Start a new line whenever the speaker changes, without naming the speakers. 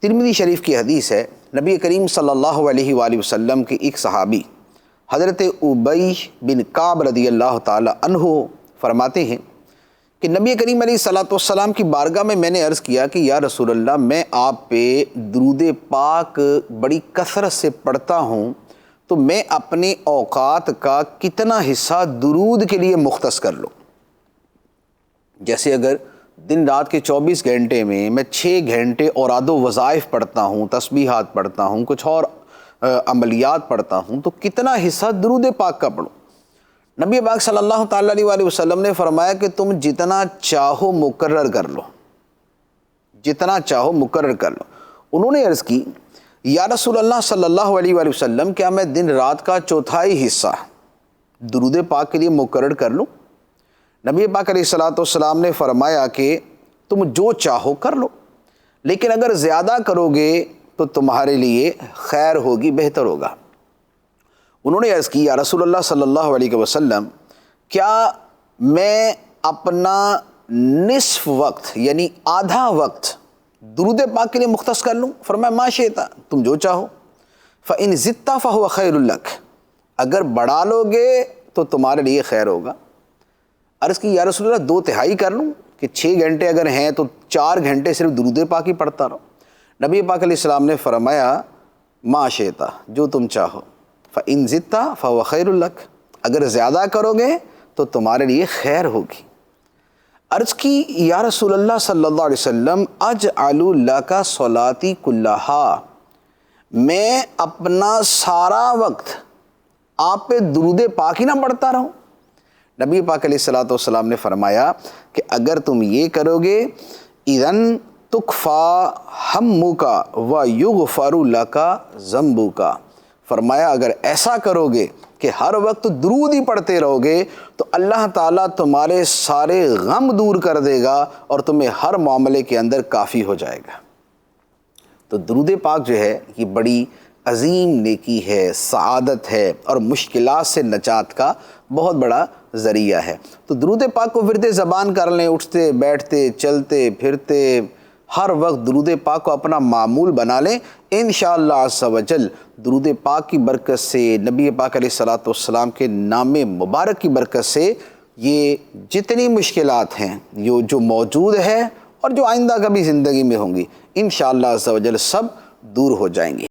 ترمذی شریف کی حدیث ہے، نبی کریم صلی اللہ علیہ وآلہ وسلم کے ایک صحابی حضرت ابی بن کعب رضی اللہ تعالی عنہ فرماتے ہیں کہ نبی کریم علیہ الصلوۃ والسلام کی بارگاہ میں نے عرض کیا کہ یا رسول اللہ، میں آپ پہ درود پاک بڑی کثرت سے پڑھتا ہوں، تو میں اپنے اوقات کا کتنا حصہ درود کے لیے مختص کر لوں؟ جیسے اگر دن رات کے 24 گھنٹے میں 6 گھنٹے اوراد و وظائف پڑھتا ہوں، تسبیحات پڑھتا ہوں، کچھ اور عملیات پڑھتا ہوں، تو کتنا حصہ درود پاک کا پڑھوں؟ نبی پاک صلی اللہ تعالیٰ علیہ وآلہ وسلم نے فرمایا کہ تم جتنا چاہو مقرر کر لو، جتنا چاہو مقرر کر لو۔ انہوں نے عرض کی یا رسول اللہ صلی اللہ علیہ وآلہ وسلم، کیا میں دن رات کا چوتھائی حصہ درود پاک کے لیے مقرر کر لوں؟ نبی پاک علیہ الصلوۃ والسلام نے فرمایا کہ تم جو چاہو کر لو، لیکن اگر زیادہ کرو گے تو تمہارے لیے خیر ہوگی، بہتر ہوگا۔ انہوں نے عرض کی یا رسول اللہ صلی اللہ علیہ وسلم، کیا میں اپنا نصف وقت یعنی آدھا وقت درود پاک کے لیے مختص کر لوں؟ فرمایا ما شئت، تم جو چاہو۔ فإن زدت فهو خیر لک، اگر بڑھا لو گے تو تمہارے لیے خیر ہوگا۔ عرض کی یا رسول اللہ، 2/3 کر لوں کہ 6 گھنٹے اگر ہیں تو 4 گھنٹے صرف درود پاک ہی پڑھتا رہو؟ نبی پاک علیہ السلام نے فرمایا ما شئت، جو تم چاہو۔ فإن زدت فهو خیر لک، اگر زیادہ کرو گے تو تمہارے لیے خیر ہوگی۔ عرض کی یا رسول اللہ صلی اللہ علیہ وسلم، اجعل لک صلاتی کلہا، میں اپنا سارا وقت آپ پہ درود پاک ہی نہ پڑھتا رہوں؟ نبی پاک علیہ الصلوۃ والسلام نے فرمایا کہ اگر تم یہ کرو گے اذن تکفا ہمک ویغفر لک ذنبک، فرمایا اگر ایسا کرو گے کہ ہر وقت درود ہی پڑھتے رہو گے تو اللہ تعالیٰ تمہارے سارے غم دور کر دے گا اور تمہیں ہر معاملے کے اندر کافی ہو جائے گا۔ تو درود پاک جو ہے یہ بڑی عظیم نیکی ہے، سعادت ہے، اور مشکلات سے نجات کا بہت بڑا ذریعہ ہے۔ تو درود پاک کو ورد زبان کر لیں، اٹھتے بیٹھتے چلتے پھرتے ہر وقت درود پاک کو اپنا معمول بنا لیں۔ انشاءاللہ عز و جل درود پاک کی برکت سے، نبی پاک علیہ الصلوۃ والسلام کے نام مبارک کی برکت سے، یہ جتنی مشکلات ہیں جو موجود ہے اور جو آئندہ کبھی زندگی میں ہوں گی، انشاءاللہ عز و جل سب دور ہو جائیں گی۔